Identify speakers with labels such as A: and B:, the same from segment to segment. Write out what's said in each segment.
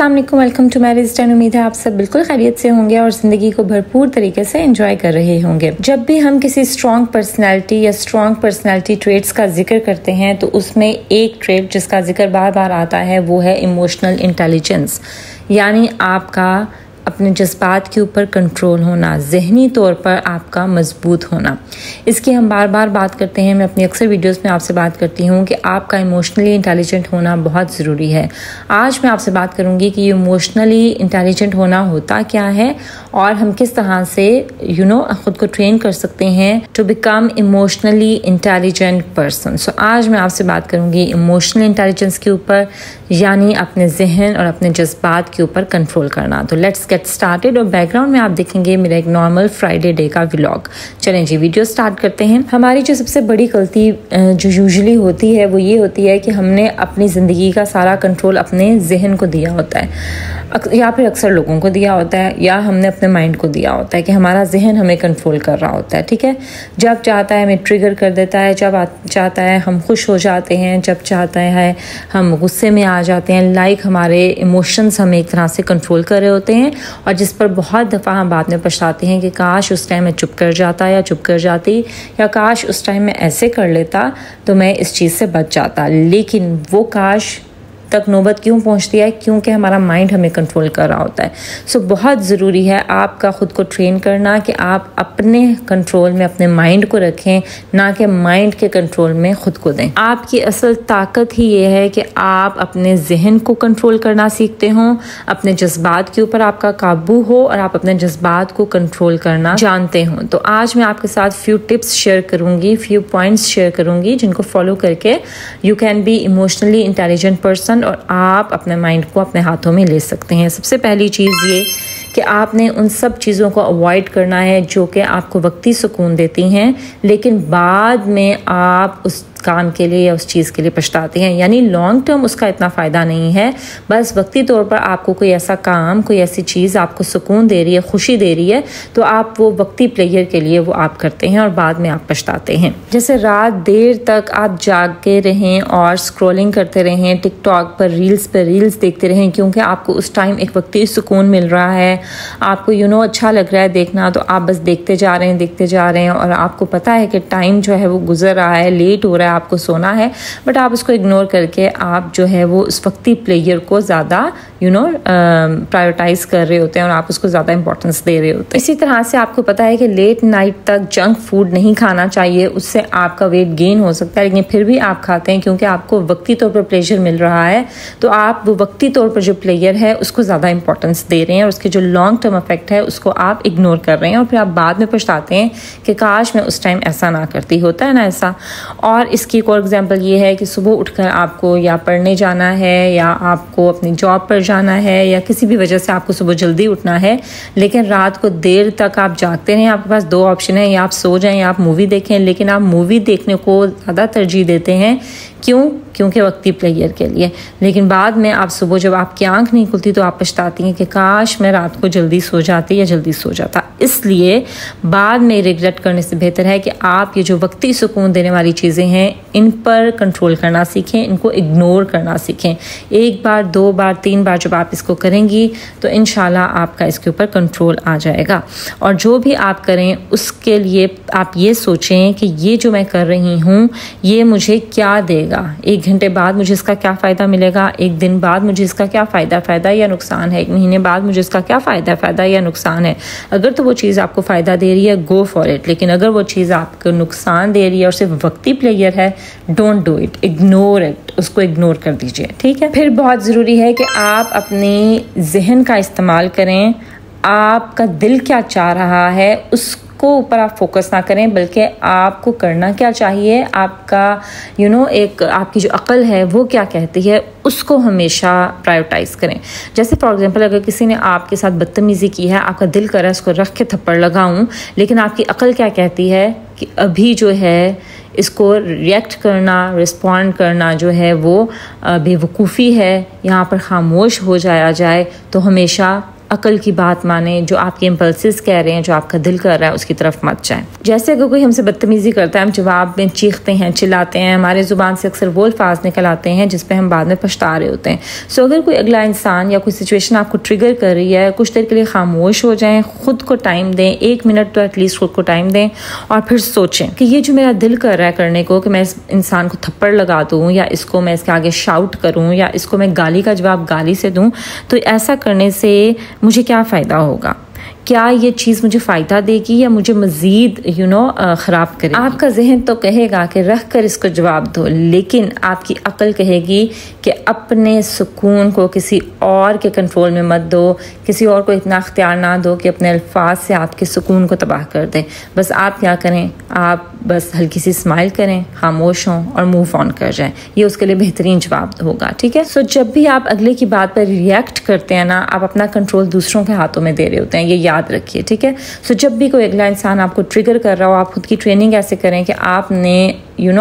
A: अस्सलाम वालेकुम, welcome to marriage time. उम्मीद है आप सब बिल्कुल खैरियत से होंगे और ज़िंदगी को भरपूर तरीके से एंजॉय कर रहे होंगे। जब भी हम किसी स्ट्रॉन्ग पर्सनैलिटी या स्ट्रॉन्ग पर्सनैलिटी ट्रेट्स का जिक्र करते हैं तो उसमें एक ट्रेट जिसका जिक्र बार बार आता है वो है इमोशनल इंटेलिजेंस, यानी आपका अपने जज्बात के ऊपर कंट्रोल होना, ज़हनी तौर पर आपका मजबूत होना। इसकी हम बार बार बात करते हैं, मैं अपनी अक्सर वीडियोस में आपसे बात करती हूँ कि आपका इमोशनली इंटेलिजेंट होना बहुत ज़रूरी है। आज मैं आपसे बात करूँगी कि इमोशनली इंटेलिजेंट होना होता क्या है और हम किस तरह से ख़ुद को ट्रेन कर सकते हैं to become emotionally intelligent person. So आज मैं आपसे बात करूँगी इमोशनल इंटेलिजेंस के ऊपर, यानी अपने जहन और अपने जज्बात के यूपर कंट्रोल करना। तो लेट्स गेट स्टार्टेड। और बैकग्राउंड में आप देखेंगे मेरा एक नॉर्मल फ्राइडे डे का व्लॉग। चलें जी, वीडियो स्टार्ट करते हैं। हमारी जो सबसे बड़ी गलती जो यूजुअली होती है वो ये होती है कि हमने अपनी ज़िंदगी का सारा कंट्रोल अपने जहन को दिया होता है, या फिर अक्सर लोगों को दिया होता है, या हमने अपने माइंड को दिया होता है कि हमारा जहन हमें कंट्रोल कर रहा होता है। ठीक है, जब चाहता है हमें ट्रिगर कर देता है, जब चाहता है हम खुश हो जाते हैं, जब चाहता है हम गुस्से में आ जाते हैं। लाइक हमारे इमोशंस हमें एक तरह से कंट्रोल कर रहे होते हैं और जिस पर बहुत दफ़ा हम बाद में पछताते हैं कि काश उस टाइम मैं चुप कर जाता या चुप कर जाती, या काश उस टाइम मैं ऐसे कर लेता तो मैं इस चीज़ से बच जाता। लेकिन वो काश तक नौबत क्यों पहुंचती है? क्योंकि हमारा माइंड हमें कंट्रोल कर रहा होता है। सो बहुत ज़रूरी है आपका ख़ुद को ट्रेन करना कि आप अपने कंट्रोल में अपने माइंड को रखें, ना कि माइंड के कंट्रोल में ख़ुद को दें। आपकी असल ताकत ही ये है कि आप अपने जहन को कंट्रोल करना सीखते हों, अपने जज्बात के ऊपर आपका काबू हो और आप अपने जज्बात को कंट्रोल करना जानते हों। तो आज मैं आपके साथ फ्यू टिप्स शेयर करूँगी, फ्यू पॉइंट्स शेयर करूँगी जिनको फॉलो करके you can be emotionally intelligent person और आप अपने माइंड को अपने हाथों में ले सकते हैं। सबसे पहली चीज़ ये कि आपने उन सब चीज़ों को अवॉइड करना है जो कि आपको वक्ती सुकून देती हैं, लेकिन बाद में आप उस काम के लिए या उस चीज़ के लिए पछताते हैं, यानी लॉन्ग टर्म उसका इतना फ़ायदा नहीं है। बस वक्ती तौर पर आपको कोई ऐसा काम, कोई ऐसी चीज़ आपको सुकून दे रही है, खुशी दे रही है, तो आप वो वक्ती प्लेयर के लिए वो आप करते हैं और बाद में आप पछताते हैं। जैसे रात देर तक आप जागे रहें और स्क्रॉलिंग करते रहें, टिकटॉक पर रील्स देखते रहें, क्योंकि आपको उस टाइम एक वक्ती सुकून मिल रहा है, आपको अच्छा लग रहा है देखना, तो आप बस देखते जा रहे हैं और आपको पता है कि टाइम जो है वो गुजर रहा है, लेट हो रहा है, आपको सोना है, बट आप उसको इग्नोर करके आप जो है वो उस वक्ती प्लेयर को ज़्यादा प्रायोरिटाइज कर रहे होते हैं और आप उसको ज़्यादा इंपॉर्टेंस दे रहे होते हैं। इसी तरह से आपको पता है कि लेट नाइट तक जंक फूड नहीं खाना चाहिए, उससे आपका वेट गेन हो सकता है, लेकिन फिर भी आप खाते हैं क्योंकि आपको वक्ती तौर पर प्लेजर मिल रहा है। तो आप वो वक्ती तौर पर जो प्लेयर है उसको ज़्यादा इंपॉर्टेंस दे रहे हैं और उसके जो लॉन्ग टर्म इफेक्ट है उसको आप इग्नोर कर रहे हैं और फिर आप बाद में पछताते हैं कि काश मैं उस टाइम ऐसा ना करती, होता है ना ऐसा। और इसकी एक और एग्जांपल ये है कि सुबह उठकर आपको या पढ़ने जाना है या आपको अपनी जॉब पर जाना है या किसी भी वजह से आपको सुबह जल्दी उठना है, लेकिन रात को देर तक आप जागते रहें। आपके पास दो ऑप्शन है, या आप सो जाएं या आप मूवी देखें, लेकिन आप मूवी देखने को ज़्यादा तरजीह देते हैं। क्यों? क्योंकि वक्ती प्लेयर के लिए। लेकिन बाद में आप सुबह जब आपकी आंख नहीं खुलती तो आप पछताती हैं कि काश मैं रात को जल्दी सो जाती या जल्दी सो जाता। इसलिए बाद में रिग्रेट करने से बेहतर है कि आप ये जो वक्ती सुकून देने वाली चीज़ें हैं इन पर कंट्रोल करना सीखें, इनको इग्नोर करना सीखें। एक बार, दो बार, तीन बार जब आप इसको करेंगी तो इंशाल्लाह आपका इसके ऊपर कंट्रोल आ जाएगा। और जो भी आप करें उसके लिए आप ये सोचें कि ये जो मैं कर रही हूँ ये मुझे क्या देगा, एक घंटे बाद मुझे इसका क्या फ़ायदा मिलेगा, एक दिन बाद मुझे इसका क्या फ़ायदा या नुकसान है, एक महीने बाद मुझे इसका क्या फ़ायदा या नुकसान है। अगर तो वो चीज़ आपको फ़ायदा दे रही है, गो फॉर इट, लेकिन अगर वो चीज़ आपको नुकसान दे रही है और सिर्फ वक्ती प्लेयर है, don't do it, ignore it, उसको इग्नोर कर दीजिए। ठीक है। फिर बहुत ज़रूरी है कि आप अपने जहन का इस्तेमाल करें। आपका दिल क्या चाह रहा है उसको ऊपर आप फोकस ना करें, बल्कि आपको करना क्या चाहिए, आपका एक आपकी जो अक्ल है वो क्या कहती है उसको हमेशा प्रायोरिटाइज करें। जैसे फॉर एग्जांपल अगर किसी ने आपके साथ बदतमीज़ी की है, आपका दिल कर रहा है उसको रख के थप्पड़ लगाऊं, लेकिन आपकी अक्ल क्या कहती है कि अभी जो है इसको रिएक्ट करना, रिस्पॉन्ड करना जो है वो बेवकूफ़ी है, यहाँ पर खामोश हो जाया जाए। तो हमेशा अकल की बात माने, जो आपके इम्पल्सिस कह रहे हैं, जो आपका दिल कर रहा है उसकी तरफ मत जाएं। जैसे अगर कोई हमसे बदतमीजी करता है, हम जवाब में चीखते हैं, चिल्लाते हैं, हमारे ज़ुबान से अक्सर वो अल्फाज निकल आते हैं जिस पे हम बाद में पछता रहे होते हैं। सो अगर कोई अगला इंसान या कोई सिचुएशन आपको ट्रिगर कर रही है, कुछ देर के लिए खामोश हो जाएं, खुद को टाइम दें, 1 मिनट तो एटलीस्ट खुद को टाइम दें और फिर सोचें कि ये जो मेरा दिल कर रहा है करने को, कि मैं इस इंसान को थप्पड़ लगा दूँ या इसको मैं इसके आगे शाउट करूँ या इसको मैं गाली का जवाब गाली से दूँ, तो ऐसा करने से मुझे क्या फ़ायदा होगा? क्या ये चीज़ मुझे फ़ायदा देगी या मुझे मज़ीद ख़राब करेगी? आपका जहन तो कहेगा कि रख कर इसको जवाब दो, लेकिन आपकी अक्ल कहेगी कि अपने सुकून को किसी और के कंट्रोल में मत दो, किसी और को इतना अख्तियार ना दो कि अपने अल्फाज से आपके सुकून को तबाह कर दे। बस आप क्या करें, आप बस हल्की सी स्माइल करें, खामोश हों और मूव ऑन कर जाएं। ये उसके लिए बेहतरीन जवाब होगा, ठीक है। सो जब भी आप अगले की बात पर रिएक्ट करते हैं ना, आप अपना कंट्रोल दूसरों के हाथों में दे रहे होते हैं, ये याद रखिए, ठीक है। सो जब भी कोई अगला इंसान आपको ट्रिगर कर रहा हो, आप खुद की ट्रेनिंग ऐसे करें कि आपने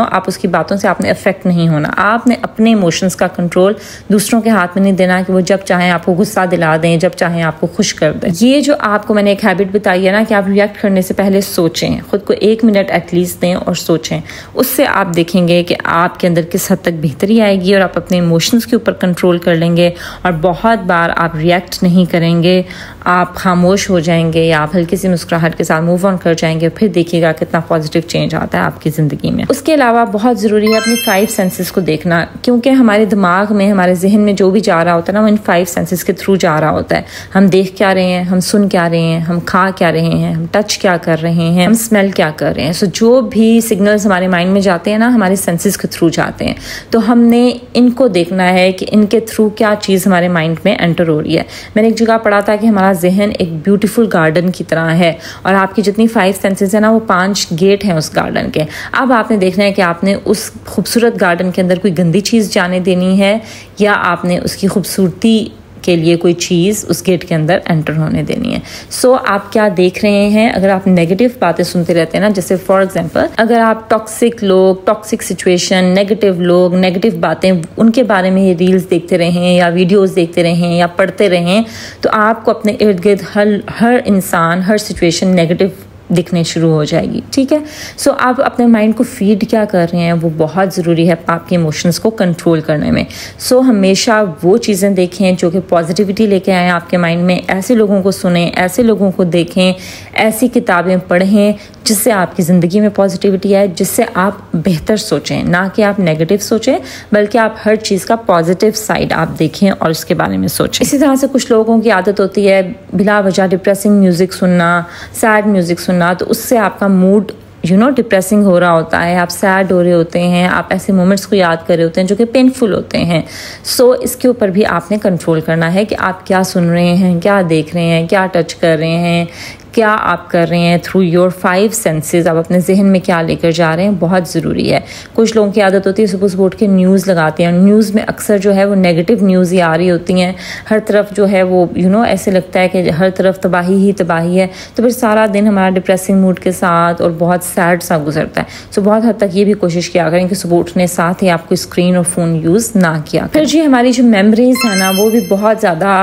A: आप उसकी बातों से आपने अफेक्ट नहीं होना। आपने अपने इमोशंस का कंट्रोल दूसरों के हाथ में नहीं देना कि वो जब चाहें आपको गुस्सा दिला दें, जब चाहें आपको खुश कर दें। ये जो आपको मैंने एक हैबिट बताई है ना कि आप रिएक्ट करने से पहले सोचें, खुद को 1 मिनट एटलीस्ट दें और सोचें। उससे आप देखेंगे कि आपके अंदर किस हद तक बेहतरी आएगी और आप अपने इमोशंस के ऊपर कंट्रोल कर लेंगे और बहुत बार आप रिएक्ट नहीं करेंगे, आप खामोश हो जाएंगे या आप हल्की सी मुस्कुराहट के साथ मूव ऑन कर जाएंगे। फिर देखिएगा कितना पॉजिटिव चेंज आता है आपकी ज़िंदगी में। उसके अलावा बहुत ज़रूरी है अपनी 5 सेंसेस को देखना, क्योंकि हमारे दिमाग में, हमारे जहन में जो भी जा रहा होता है ना, वो इन 5 सेंसेस के थ्रू जा रहा होता है। हम देख क्या रहे हैं, हम सुन क्या रहे हैं, हम खा क्या रहे हैं, हम टच क्या कर रहे हैं, हम स्मेल क्या कर रहे हैं। सो जो भी सिग्नल्स हमारे माइंड में जाते हैं ना, हमारे सेंसेस के थ्रू जाते हैं। तो हमने इनको देखना है कि इनके थ्रू क्या चीज़ हमारे माइंड में एंटर हो रही है। मैंने एक जगह पढ़ा था कि हमारा जहन एक ब्यूटीफुल गार्डन की तरह है और आपकी जितनी 5 सेंसेस है ना, वो 5 गेट हैं उस गार्डन के। अब आपने देखना है कि आपने उस खूबसूरत गार्डन के अंदर कोई गंदी चीज़ जाने देनी है या आपने उसकी खूबसूरती के लिए कोई चीज़ उस गेट के अंदर एंटर होने देनी है। सो आप क्या देख रहे हैं? अगर आप नेगेटिव बातें सुनते रहते हैं ना, जैसे फॉर एग्जांपल अगर आप टॉक्सिक लोग, टॉक्सिक सिचुएशन, नेगेटिव लोग, नेगेटिव बातें, उनके बारे में ये रील्स देखते रहें या वीडियोस देखते रहें या पढ़ते रहें, तो आपको अपने इर्द गिर्द हर इंसान, हर सिचुएशन नेगेटिव दिखने शुरू हो जाएगी, ठीक है। सो आप अपने माइंड को फीड क्या कर रहे हैं, वो बहुत ज़रूरी है आपके इमोशंस को कंट्रोल करने में। सो हमेशा वो चीज़ें देखें जो कि पॉजिटिविटी लेके आएँ आपके माइंड में। ऐसे लोगों को सुनें, ऐसे लोगों को देखें, ऐसी किताबें पढ़ें जिससे आपकी ज़िंदगी में पॉजिटिविटी आए, जिससे आप बेहतर सोचें, ना कि आप नेगेटिव सोचें, बल्कि आप हर चीज़ का पॉजिटिव साइड आप देखें और उसके बारे में सोचें। इसी तरह से कुछ लोगों की आदत होती है बिला वजह डिप्रेसिंग म्यूज़िक सुनना, सैड म्यूज़िक सुनना, तो उससे आपका मूड डिप्रेसिंग हो रहा होता है, आप सैड हो रहे होते हैं, आप ऐसे मोमेंट्स को याद कर रहे होते हैं जो कि पेनफुल होते हैं। सो इसके ऊपर भी आपने कंट्रोल करना है कि आप क्या सुन रहे हैं, क्या देख रहे हैं, क्या टच कर रहे हैं, क्या आप कर रहे हैं थ्रू योर 5 सेंसेस। आप अपने जहन में क्या लेकर जा रहे हैं, बहुत ज़रूरी है। कुछ लोगों की आदत होती है सुबह सुबह उठ के न्यूज़ लगाते हैं, न्यूज़ में अक्सर जो है वो नेगेटिव न्यूज़ ही आ रही होती हैं। हर तरफ जो है वो ऐसे लगता है कि हर तरफ तबाही ही तबाही है, तो फिर सारा दिन हमारा डिप्रेसिंग मूड के साथ और बहुत सैड सा गुजरता है। सो बहुत हद तक ये भी कोशिश किया करें कि सुबह उठने साथ ही आपको स्क्रीन और फ़ोन यूज़ ना किया। फिर जी हमारी जो मेमोरीज है ना, वो भी बहुत ज़्यादा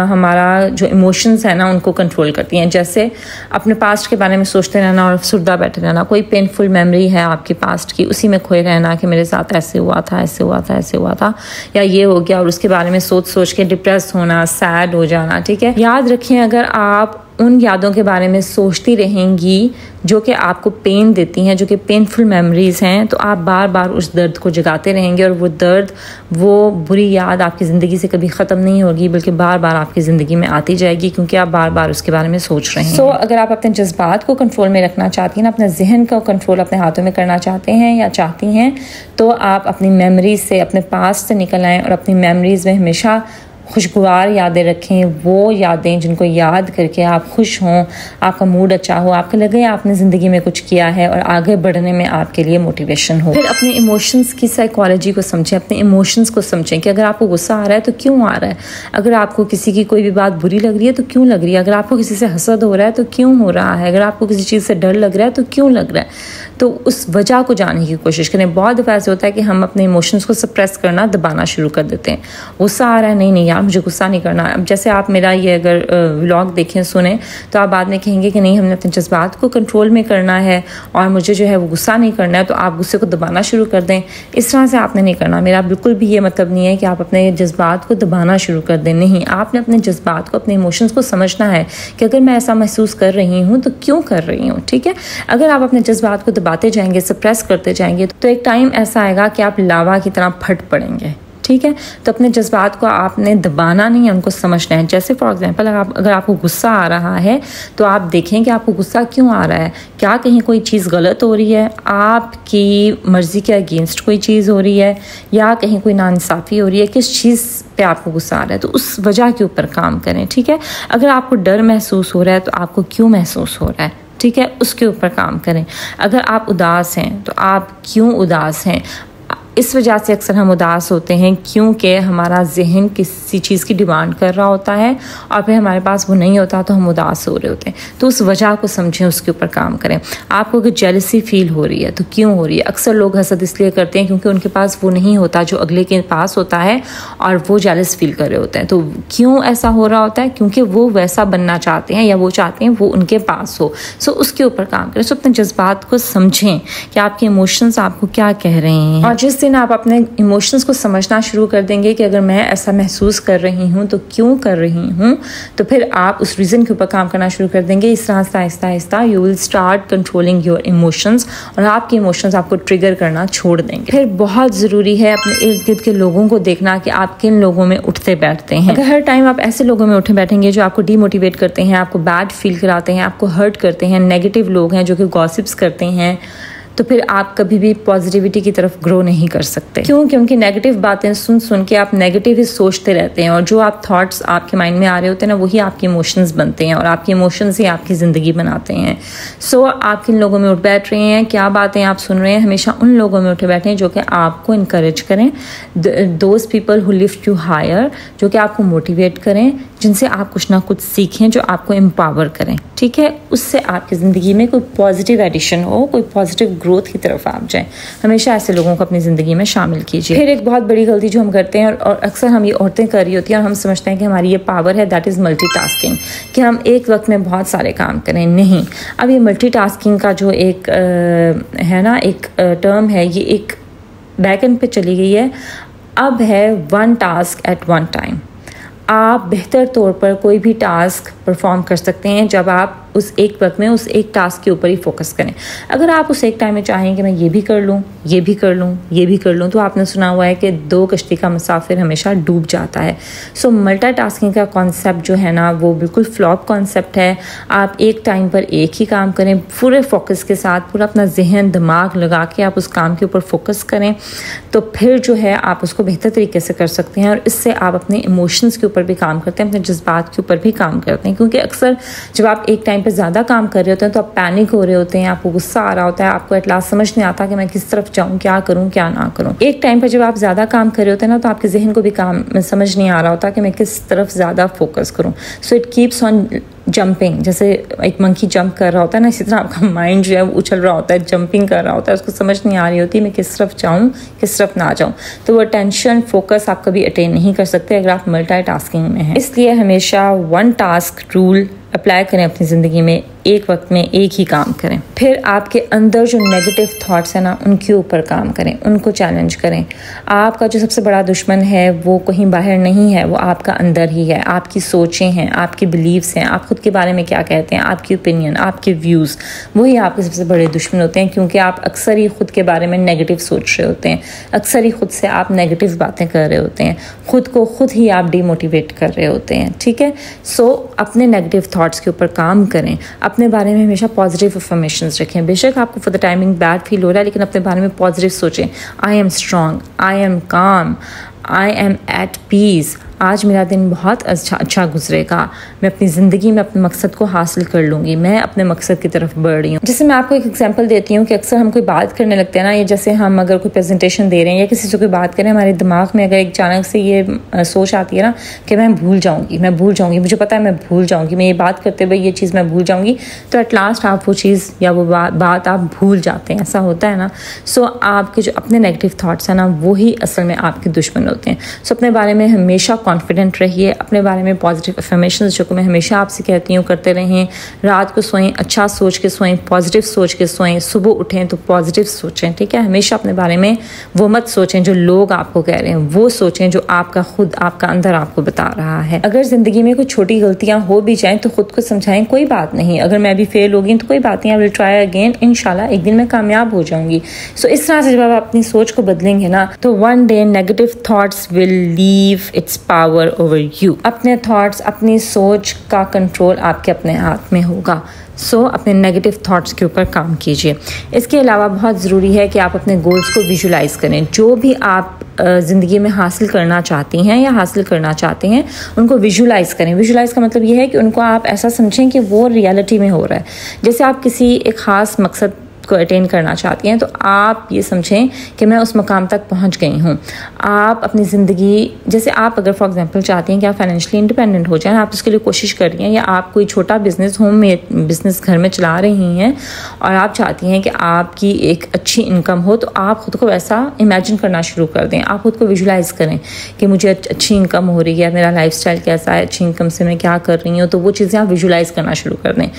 A: हमारा जो इमोशंस है ना, उनको कंट्रोल करती हैं। जैसे अपने पास्ट के बारे में सोचते रहना और सुरदा बैठे रहना। कोई पेनफुल मेमोरी है आपकी पास्ट की, उसी में खोए रहना कि मेरे साथ ऐसे हुआ था, ऐसे हुआ था, ऐसे हुआ था, या ये हो गया, और उसके बारे में सोच सोच के डिप्रेस होना, सैड हो जाना, ठीक है। याद रखें, अगर आप उन यादों के बारे में सोचती रहेंगी जो कि आपको पेन देती हैं, जो कि पेनफुल मेमोरीज़ हैं, तो आप बार बार उस दर्द को जगाते रहेंगे और वो दर्द, वो बुरी याद आपकी ज़िंदगी से कभी ख़त्म नहीं होगी, बल्कि बार बार आपकी ज़िंदगी में आती जाएगी, क्योंकि आप बार बार उसके बारे में सोच रहे हैं। सो अगर आप अपने जज्बात को कंट्रोल में रखना चाहती हैं, अपने जहन का कंट्रोल अपने हाथों में करना चाहते हैं या चाहती हैं, तो आप अपनी मेमोरीज से, अपने पास्ट से निकल आएँ और अपनी मेमोरीज़ में हमेशा खुशगवार यादें रखें। वो यादें जिनको याद करके आप खुश हों, आपका मूड अच्छा हो, आपको लगे आपने ज़िंदगी में कुछ किया है और आगे बढ़ने में आपके लिए मोटिवेशन हो। फिर अपने इमोशंस की साइकोलॉजी को समझें, अपने इमोशंस को समझें कि अगर आपको गुस्सा आ रहा है तो क्यों आ रहा है, अगर आपको किसी की कोई भी बात बुरी लग रही है तो क्यों लग रही है, अगर आपको किसी से हसद हो रहा है तो क्यों हो रहा है, अगर आपको किसी चीज़ से डर लग रहा है तो क्यों लग रहा है। तो उस वजह को जानने की कोशिश करें। बहुत दफ़ा ऐसे होता है कि हम अपने इमोशंस को सप्रेस करना, दबाना शुरू कर देते हैं। गुस्सा आ रहा है, नहीं यार मुझे गुस्सा नहीं करना। अब जैसे आप मेरा ये अगर व्लॉग देखें सुने तो आप बाद में कहेंगे कि नहीं, हमने अपने जज्बात को कंट्रोल में करना है और मुझे जो है वो गुस्सा नहीं करना है, तो आप गुस्से को दबाना शुरू कर दें। इस तरह से आपने नहीं करना। मेरा बिल्कुल भी ये मतलब नहीं है कि आप अपने जज्बात को दबाना शुरू कर दें। नहीं, आपने अपने जज्बात को, अपने इमोशंस को समझना है कि अगर मैं ऐसा महसूस कर रही हूँ तो क्यों कर रही हूँ। ठीक है, अगर आप अपने जज्बात को दबाते जाएंगे, सप्रेस करते जाएंगे, तो एक टाइम ऐसा आएगा कि आप लावा की तरह फट पड़ेंगे। ठीक है, तो अपने जज्बात को आपने दबाना नहीं है, उनको समझना है। जैसे फॉर एग्जांपल अगर आपको गुस्सा आ रहा है तो आप देखें कि आपको गुस्सा क्यों आ रहा है। क्या कहीं कोई चीज़ गलत हो रही है, आपकी मर्ज़ी के अगेंस्ट कोई चीज़ हो रही है, या कहीं कोई नाइंसाफ़ी हो रही है, किस चीज़ पे आपको गुस्सा आ रहा है, तो उस वजह के ऊपर काम करें। ठीक है, अगर आपको डर महसूस हो रहा है तो आपको क्यों महसूस हो रहा है, ठीक है, उसके ऊपर काम करें। अगर आप उदास हैं तो आप क्यों उदास हैं। इस वजह से अक्सर हम उदास होते हैं क्योंकि हमारा जहन किसी चीज़ की डिमांड कर रहा होता है और फिर हमारे पास वो नहीं होता तो हम उदास हो रहे होते हैं। तो उस वजह को समझें, उसके ऊपर काम करें। आपको अगर जेलसी फील हो रही है तो क्यों हो रही है। अक्सर लोग हसद इसलिए करते हैं क्योंकि उनके पास वो नहीं होता जो अगले के पास होता है और वो जेलस फील कर रहे होते हैं। तो क्यों ऐसा हो रहा होता है, क्योंकि वो वैसा बनना चाहते हैं या वो चाहते हैं वो उनके पास हो। सो उसके ऊपर काम करें। सो अपने जज्बात को समझें कि आपके इमोशंस आपको क्या कह रहे हैं, और जिस दिन आप अपने इमोशंस को समझना शुरू कर देंगे कि अगर मैं ऐसा महसूस कर रही हूँ तो क्यों कर रही हूँ, तो फिर आप उस रीज़न के ऊपर काम करना शुरू कर देंगे। इस तरह से Aahista Aahista you will start controlling your emotions, और आपके इमोशंस आपको ट्रिगर करना छोड़ देंगे। फिर बहुत ज़रूरी है अपने इर्द गिर्द के लोगों को देखना कि आप किन लोगों में उठते बैठते हैं। अगर हर टाइम आप ऐसे लोगों में उठे बैठेंगे जो आपको डीमोटिवेट करते हैं, आपको बैड फील कराते हैं, आपको हर्ट करते हैं, नेगेटिव लोग हैं जो कि गॉसिप्स करते हैं, तो फिर आप कभी भी पॉजिटिविटी की तरफ ग्रो नहीं कर सकते। क्यों? क्योंकि नेगेटिव बातें सुन सुन के आप नेगेटिव ही सोचते रहते हैं, और जो आप थॉट्स आपके माइंड में आ रहे होते हैं ना, वही आपके इमोशंस बनते हैं, और आपके इमोशंस ही आपकी ज़िंदगी बनाते हैं। सो आप किन लोगों में उठ बैठ रहे हैं, क्या बातें आप सुन रहे हैं, हमेशा उन लोगों में उठे बैठे हैं जो कि आपको इनकरेज करें, those people who lift you hire, जो कि आपको मोटिवेट करें, जिनसे आप कुछ ना कुछ सीखें, जो आपको एम्पावर करें। ठीक है, उससे आपकी ज़िंदगी में कोई पॉजिटिव एडिशन हो, कोई पॉजिटिव ग्रोथ की तरफ आप जाएं। हमेशा ऐसे लोगों को अपनी ज़िंदगी में शामिल कीजिए। फिर एक बहुत बड़ी गलती जो हम करते हैं, और अक्सर हम ये औरतें कर रही होती हैं, और हम समझते हैं कि हमारी ये पावर है, दैट इज़ मल्टीटास्किंग, कि हम एक वक्त में बहुत सारे काम करें। नहीं, अब ये मल्टीटास्किंग का जो एक है ना, एक टर्म है, ये एक बैक एंड पे चली गई है। अब है one task at one time. आप बेहतर तौर पर कोई भी टास्क परफॉर्म कर सकते हैं जब आप उस एक वक्त में उस एक टास्क के ऊपर ही फोकस करें। अगर आप उस एक टाइम में चाहें कि मैं ये भी कर लूँ, ये भी कर लूँ, ये भी कर लूँ, तो आपने सुना हुआ है कि दो कश्ती का मुसाफिर हमेशा डूब जाता है। सो मल्टीटास्किंग का कॉन्सेप्ट जो है ना, वो बिल्कुल फ्लॉप कॉन्सेप्ट है। आप एक टाइम पर एक ही काम करें, पूरे फोकस के साथ, पूरा अपना जहन दिमाग लगा के आप उस काम के ऊपर फोकस करें, तो फिर जो है आप उसको बेहतर तरीके से कर सकते हैं। और इससे आप अपने इमोशंस के ऊपर भी काम करते हैं, अपने जज्बात के ऊपर भी काम करते हैं। क्योंकि अक्सर जब आप एक टाइम पे ज़्यादा काम कर रहे होते हैं तो आप पैनिक हो रहे होते हैं, आपको गुस्सा आ रहा होता है, आपको एट लास्ट समझ नहीं आता कि मैं किस तरफ जाऊँ, क्या करूँ, क्या ना करूँ। एक टाइम पर जब आप ज़्यादा काम कर रहे होते हैं ना, तो आपके जहन को भी काम समझ नहीं आ रहा होता कि मैं किस तरफ ज़्यादा फोकस करूँ। So it keeps on jumping. जैसे एक मंकी जंप कर रहा होता है ना, इसी तरह आपका माइंड जो है वो उछल रहा होता है, जंपिंग कर रहा होता है, उसको समझ नहीं आ रही होती मैं किस तरफ जाऊँ, किस तरफ ना जाऊँ। तो वो अटेंशन, फोकस आप कभी अटेन नहीं कर सकते अगर आप मल्टीटास्किंग में हैं। इसलिए हमेशा वन टास्क रूल अप्लाई करें अपनी ज़िंदगी में, एक वक्त में एक ही काम करें। फिर आपके अंदर जो नेगेटिव थॉट्स हैं ना, उनके ऊपर काम करें, उनको चैलेंज करें। आपका जो सबसे बड़ा दुश्मन है वो कहीं बाहर नहीं है, वो आपका अंदर ही है। आपकी सोचें हैं, आपके बिलीव्स हैं, आप खुद के बारे में क्या कहते हैं, आपकी ओपिनियन, आपके व्यूज़, वही आपके सबसे बड़े दुश्मन होते हैं। क्योंकि आप अक्सर ही खुद के बारे में नेगेटिव सोच रहे होते हैं, अक्सर ही खुद से आप नेगेटिव बातें कर रहे होते हैं, खुद को खुद ही आप डीमोटिवेट कर रहे होते हैं। ठीक है, सो अपने नेगेटिव थॉट्स के ऊपर काम करें, अपने बारे में हमेशा पॉजिटिव अफर्मेशंस रखें। बेशक आपको for the timing bad feel हो रहा है, लेकिन अपने बारे में पॉजिटिव सोचें। I am strong, I am काम, आई एम एट पीस। आज मेरा दिन बहुत अच्छा गुजरेगा, मैं अपनी ज़िंदगी में अपने मकसद को हासिल कर लूँगी, मैं अपने मकसद की तरफ बढ़ रही हूँ। जैसे मैं आपको एक एग्जांपल देती हूँ कि अक्सर हम कोई बात करने लगते हैं ना, ये जैसे हम अगर कोई प्रेजेंटेशन दे रहे हैं या किसी से कोई बात करें, हमारे दिमाग में अगर एक अचानक से ये सोच आती है ना कि मैं भूल जाऊँगी, मुझे पता है मैं भूल जाऊँगी, मैं ये बात करते हुए ये चीज़ मैं भूल जाऊँगी, तो एट लास्ट आप वो चीज़ या वो बात आप भूल जाते हैं। ऐसा होता है ना। सो आपके जो अपने नेगेटिव थाट्स हैं ना, वो ही असल में आपके दुश्मन होते हैं। सो अपने बारे में हमेशा कॉन्फिडेंट रहिए, अपने बारे में पॉजिटिव अफर्मेशंस जो मैं हमेशा आपसे कहती हूँ करते रहें। रात को सोएं अच्छा सोच के सोएं, पॉजिटिव सोच के सोएं, सुबह उठें तो पॉजिटिव सोचें, ठीक है। हमेशा अपने बारे में वो मत सोचें जो लोग आपको कह रहे हैं, वो सोचें जो आपका खुद आपका अंदर आपको बता रहा है। अगर ज़िंदगी में कोई छोटी गलतियाँ हो भी जाएं तो खुद को समझाएं कोई बात नहीं, अगर मैं भी फेल होगी तो कोई बात नहीं, आई विल ट्राई अगेन, इंशाल्लाह एक दिन मैं कामयाब हो जाऊंगी। सो इस तरह से जब आप अपनी सोच को बदलेंगे ना तो one day negative thoughts will leave it's power over you. अपने थॉट्स, अपनी सोच का कंट्रोल आपके अपने हाथ में होगा। अपने नेगेटिव थॉट्स के ऊपर काम कीजिए। इसके अलावा बहुत ज़रूरी है कि आप अपने गोल्स को विजुलाइज़ करें। जो भी आप ज़िंदगी में हासिल करना चाहती हैं या हासिल करना चाहते हैं उनको विजुलाइज़ करें। विजुलाइज़ का मतलब ये है कि उनको आप ऐसा समझें कि वो रियलिटी में हो रहा है। जैसे आप किसी एक ख़ास मकसद को अटेन करना चाहती हैं तो आप ये समझें कि मैं उस मकाम तक पहुंच गई हूं। आप अपनी ज़िंदगी, जैसे आप अगर फॉर एग्जांपल चाहती हैं कि आप फाइनेंशियली इंडिपेंडेंट हो जाएं, आप उसके लिए कोशिश कर रही हैं, या आप कोई छोटा बिजनेस बिजनेस घर में चला रही हैं और आप चाहती हैं कि आपकी एक अच्छी इनकम हो, तो आप खुद को वैसा इमेजिन करना शुरू कर दें। आप खुद को विजुलाइज़ करें कि मुझे अच्छी इनकम हो रही है, मेरा लाइफस्टाइल कैसा है, अच्छी इनकम से मैं क्या कर रही हूँ, तो वो चीज़ें आप विजुलाइज़ करना शुरू कर दें।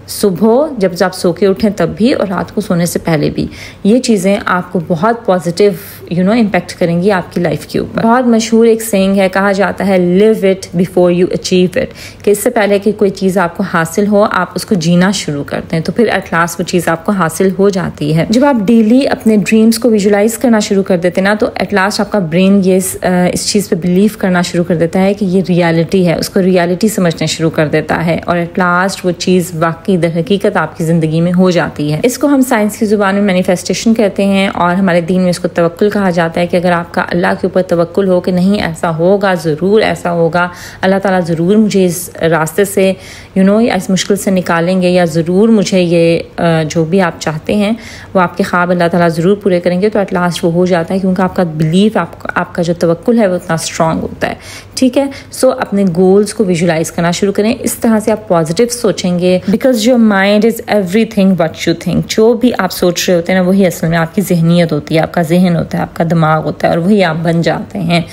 A: सुबह जब आप सो के उठें तब भी और रात को सोने से पहले भी। ये चीज़ें आपको बहुत पॉजिटिव इम्पैक्ट करेंगी आपकी लाइफ के ऊपर। बहुत मशहूर एक सेइंग है, कहा जाता है live it before you achieve it, कि इससे पहले कि कोई चीज़ आपको हासिल हो आप उसको जीना शुरू करते हैं तो फिर एट लास्ट वो चीज़ आपको हासिल हो जाती है। जब आप डेली अपने ड्रीम्स को विजुलाइज करना शुरू कर देते हैं ना तो एट लास्ट आपका ब्रेन ये इस चीज़ पे बिलीव करना शुरू कर देता है कि ये रियलिटी है, उसको रियलिटी समझना शुरू कर देता है और एट लास्ट वो चीज़ वाकई दर हकीकत आपकी ज़िंदगी में हो जाती है। इसको हम साइंस की ज़ुबान में मैनिफेस्टेशन कहते हैं और हमारे दीन में इसको तवक्कुल कहा जाता है कि अगर आपका अल्लाह के ऊपर तवक्कुल हो कि नहीं ऐसा होगा, ज़रूर ऐसा होगा, अल्लाह ताला ज़रूर मुझे इस रास्ते से इस मुश्किल से निकालेंगे, या ज़रूर मुझे ये जो भी आप चाहते हैं वो आपके ख्वाब अल्लाह ताला ज़रूर पूरे करेंगे, तो एट लास्ट वो हो जाता है क्योंकि आपका बिलीफ, आपका जो तवक्कुल है वो इतना स्ट्रांग होता है। ठीक है, अपने गोल्स को विजुलाइज करना शुरू करें। इस तरह से आप पॉजिटिव सोचेंगे, because your mind is everything what you think. जो भी आप सोच रहे होते हैं ना वही असल में आपकी जहनीत होती है, आपका जहन होता है, आपका दिमाग होता है और वही आप बन जाते हैं।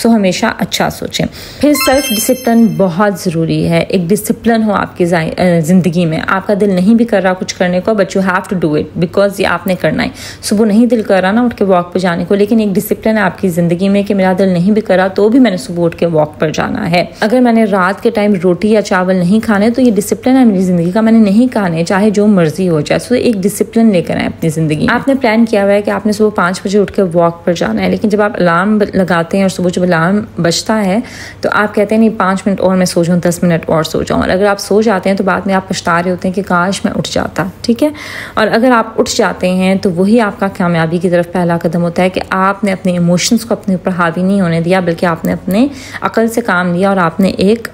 A: हमेशा अच्छा सोचें। फिर सेल्फ डिसिप्लिन बहुत ज़रूरी है। एक डिसिप्लिन हो आपकी ज़िंदगी में। आपका दिल नहीं भी कर रहा कुछ करने को, but you have to do it because ये आपने करना है। सुबह नहीं दिल कर रहा ना उठ के वॉक पर जाने को, लेकिन एक डिसिप्लिन है आपकी ज़िंदगी में कि मेरा दिल नहीं भी कर रहा तो भी मैंने सुबह उठ के वॉक पर जाना है। अगर मैंने रात के टाइम रोटी या चावल नहीं खाने तो ये डिसिप्लिन है मेरी ज़िंदगी का, मैंने नहीं खाने चाहे जो मर्जी हो जाए। एक डिसिप्लिन लेकर आए अपनी ज़िंदगी। आपने प्लान किया हुआ है कि आपने सुबह 5 बजे उठ के वॉक पर जाना है, लेकिन जब आप अलार्म लगाते हैं और सुबह जब अलार्म बजता है तो आप कहते हैं नहीं 5 मिनट और मैं सो जाऊँ, 10 मिनट और सो जाऊँ। और अगर आप सो जाते हैं तो बाद में आप पछता रहे होते हैं कि काश मैं उठ जाता। ठीक है, और अगर आप उठ जाते हैं तो वही आपका कामयाबी की तरफ पहला कदम होता है कि आपने अपने इमोशंस को अपने ऊपर हावी नहीं होने दिया, बल्कि आपने अपने अकल से काम लिया और आपने एक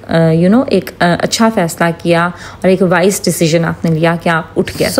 A: एक अच्छा फैसला किया और एक वाइज डिसीजन आपने लिया कि आप उठ गए।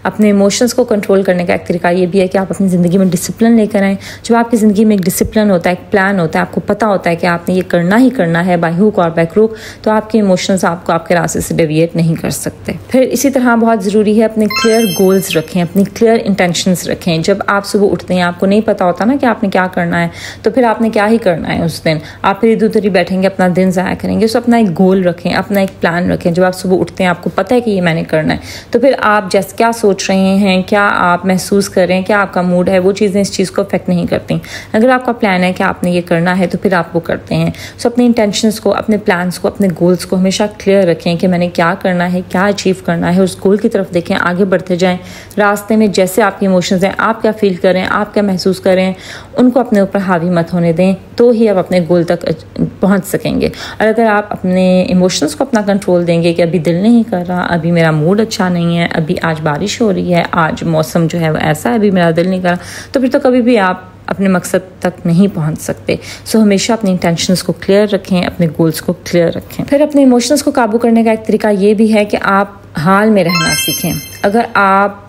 A: अपने इमोशंस को कंट्रोल करने का एक तरीका ये भी है कि आप अपनी ज़िंदगी में डिसिप्लिन लेकर आएँ। जब आपकी ज़िंदगी में एक डिसिप्लिन होता है, एक प्लान होता है, आपको पता होता है कि आपने ये करना ही करना है बाय हुक और बाय क्रूक, तो आपके इमोशंस आपको आपके रास्ते से डेविएट नहीं कर सकते। फिर इसी तरह बहुत ज़रूरी है अपने क्लियर गोल्स रखें, अपनी क्लियर इंटेंशंस रखें। जब आप सुबह उठते हैं आपको नहीं पता होता ना कि आपने क्या करना है, तो फिर आपने क्या ही करना है उस दिन, आप फिर इधर उधर ही बैठेंगे, अपना दिन ज़ाया करेंगे। अपना एक गोल रखें, अपना एक प्लान रखें। जब आप सुबह उठते हैं आपको पता है कि ये मैंने करना है, तो फिर आप जैसे क्या सोच रहे हैं, क्या आप महसूस कर रहे हैं, क्या आपका मूड है, वो चीज़ें इस चीज़ को अफेक्ट नहीं करती। अगर आपका प्लान है कि आपने ये करना है तो फिर आप वो करते हैं। अपने इंटेंशंस को, अपने प्लान्स को, अपने गोल्स को हमेशा क्लियर रखें कि मैंने क्या करना है, क्या अचीव करना है, उस गोल की तरफ देखें, आगे बढ़ते जाएं। रास्ते में जैसे आपके इमोशंस हैं, आप क्या फील कर रहे हैं, आप क्या महसूस कर रहे हैं, उनको अपने ऊपर हावी मत होने दें, तो ही आप अपने गोल तक पहुंच सकेंगे। और अगर आप अपने इमोशंस को अपना कंट्रोल देंगे कि अभी दिल नहीं कर रहा, अभी मेरा मूड अच्छा नहीं है, अभी आज बारिश हो रही है, आज मौसम जो है वो ऐसा है, अभी मेरा दिल नहीं कर रहा, तो फिर तो कभी भी आप अपने मकसद तक नहीं पहुंच सकते। हमेशा अपने इंटेंशंस को क्लियर रखें, अपने गोल्स को क्लियर रखें। फिर अपने इमोशंस को काबू करने का एक तरीका ये भी है कि आप हाल में रहना सीखें। अगर आप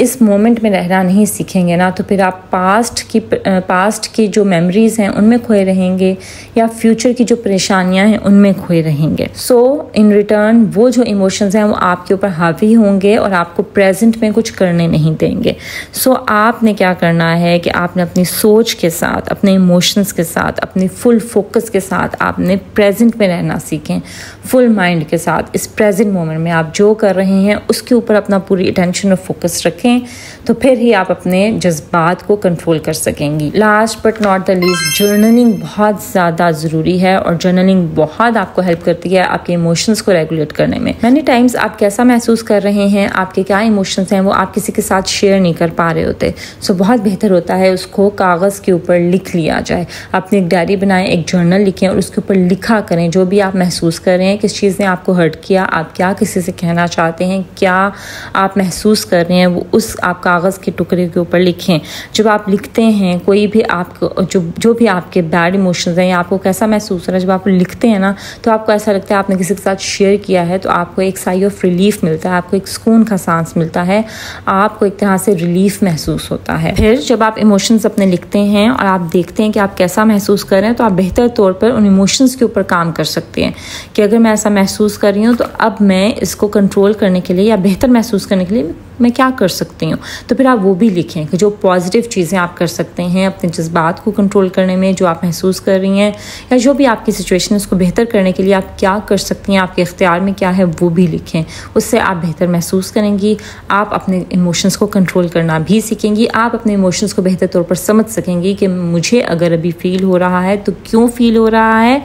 A: इस मोमेंट में रहना नहीं सीखेंगे ना, तो फिर आप पास्ट की जो मेमोरीज़ हैं उनमें खोए रहेंगे या फ्यूचर की जो परेशानियां हैं उनमें खोए रहेंगे। सो इन रिटर्न वो जो इमोशंस हैं वो आपके ऊपर हावी होंगे और आपको प्रेजेंट में कुछ करने नहीं देंगे। सो आपने क्या करना है कि आपने अपनी सोच के साथ, अपने इमोशंस के साथ, अपनी फुल फोकस के साथ आपने प्रेजेंट में रहना सीखें, फुल माइंड के साथ। इस प्रेजेंट मोमेंट में आप जो कर रहे हैं उसके ऊपर अपना पूरी अटेंशन और फोकस रखें, तो फिर ही आप अपने जज्बात को कंट्रोल कर सकेंगी। Last but not the least, journaling बहुत ज़्यादा ज़रूरी है और जर्नलिंग बहुत आपको हेल्प करती है आपके इमोशंस को रेगुलेट करने में। मैनी टाइम्स आप कैसा महसूस कर रहे हैं, आपके क्या इमोशंस हैं, वो आप किसी के साथ शेयर नहीं कर पा रहे होते। सो बहुत बेहतर होता है उसको कागज़ के ऊपर लिख लिया जाए। अपनी एक डायरी बनाएं, एक जर्नल लिखें और उसके ऊपर लिखा करें जो भी आप महसूस कर रहे हैं, किस चीज़ ने आपको हर्ट किया, आप क्या किसी से कहना चाहते हैं, क्या आप महसूस कर रहे हैं, वो उस आप कागज़ के टुकड़े के ऊपर लिखें। जब आप लिखते हैं कोई भी आपको जो भी आपके बैड इमोशंस हैं या आपको कैसा महसूस हो रहा है, जब आप लिखते हैं ना तो आपको ऐसा लगता है आपने किसी के साथ शेयर किया है, तो आपको एक साई ऑफ रिलीफ मिलता है, आपको एक सुकून का सांस मिलता है, आपको एक तरह से रिलीफ महसूस होता है। फिर जब आप इमोशंस अपने लिखते हैं और आप देखते हैं कि आप कैसा महसूस कर रहे हैं, तो आप बेहतर तौर पर उन इमोशंस के ऊपर काम कर सकते हैं कि अगर मैं ऐसा महसूस कर रही हूँ तो अब मैं इसको कंट्रोल करने के लिए या बेहतर महसूस करने के लिए मैं क्या कर सकती हूँ। तो फिर आप वो भी लिखें कि जो पॉजिटिव चीज़ें आप कर सकते हैं अपने जज्बात को कंट्रोल करने में, जो आप महसूस कर रही हैं या जो भी आपकी सिचुएशन है उसको बेहतर करने के लिए आप क्या कर सकती हैं, आपके इख्तियार में क्या है, वो भी लिखें। उससे आप बेहतर महसूस करेंगी, आप अपने इमोशंस को कंट्रोल करना भी सीखेंगी, आप अपने इमोशंस को बेहतर तौर पर समझ सकेंगी कि मुझे अगर अभी फील हो रहा है तो क्यों फील हो रहा है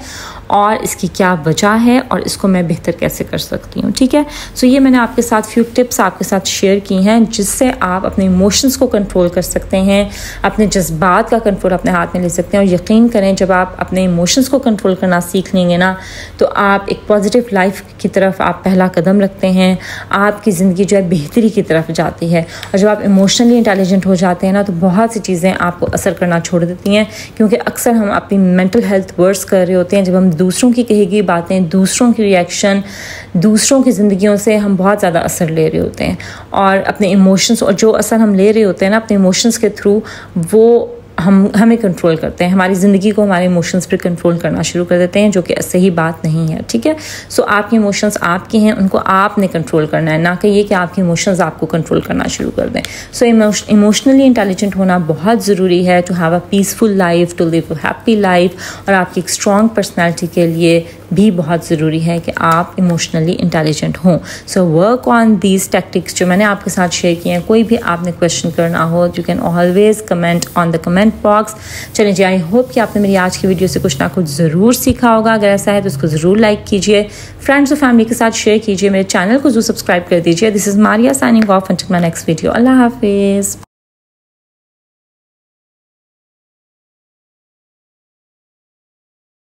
A: और इसकी क्या वजह है और इसको मैं बेहतर कैसे कर सकती हूँ। ठीक है, सो ये मैंने आपके साथ फ्यू टिप्स आपके साथ शेयर की हैं जिससे आप अपने इमोशंस को कंट्रोल कर सकते हैं, अपने जज्बात का कंट्रोल अपने हाथ में ले सकते हैं। और यकीन करें जब आप अपने इमोशंस को कंट्रोल करना सीख लेंगे ना तो आप एक पॉजिटिव लाइफ की तरफ आप पहला कदम रखते हैं, आपकी ज़िंदगी जो है बेहतरी की तरफ जाती है। और जब आप इमोशनली इंटेलिजेंट हो जाते हैं ना तो बहुत सी चीज़ें आपको असर करना छोड़ देती हैं, क्योंकि अक्सर हम अपनी मेंटल हेल्थ वर्स कर रहे होते हैं जब हम दूसरों की कही गई बातें, दूसरों की रिएक्शन, दूसरों की ज़िंदगियों से हम बहुत ज़्यादा असर ले रहे होते हैं। और अपने इमोशंस और जो असर हम ले रहे होते हैं ना अपने इमोशंस के थ्रू, वो हमें कंट्रोल करते हैं, हमारी ज़िंदगी को हमारे इमोशंस पर कंट्रोल करना शुरू कर देते हैं, जो कि सही बात नहीं है। ठीक है, सो आपके इमोशंस आपके हैं, उनको आपने कंट्रोल करना है, ना कि ये कि आपके इमोशंस आपको कंट्रोल करना शुरू कर दें। सो इमोशनली इंटेलिजेंट होना बहुत ज़रूरी है to have a peaceful life, to live a happy life. और आपकी एक स्ट्रॉन्ग पर्सनैलिटी के लिए भी बहुत ज़रूरी है कि आप इमोशनली इंटेलिजेंट हों। So work on these tactics जो मैंने आपके साथ शेयर किए हैं। कोई भी आपने क्वेश्चन करना हो, you can always comment on the comment box. चलिए जी, आई होप कि आपने मेरी आज की वीडियो से कुछ ना कुछ ज़रूर सीखा होगा। अगर ऐसा है तो उसको ज़रूर लाइक कीजिए, फ्रेंड्स और फैमिली के साथ शेयर कीजिए, मेरे चैनल को ज़रूर सब्सक्राइब कर दीजिए। This is Maria signing off until my next video. अल्लाह हाफिज़।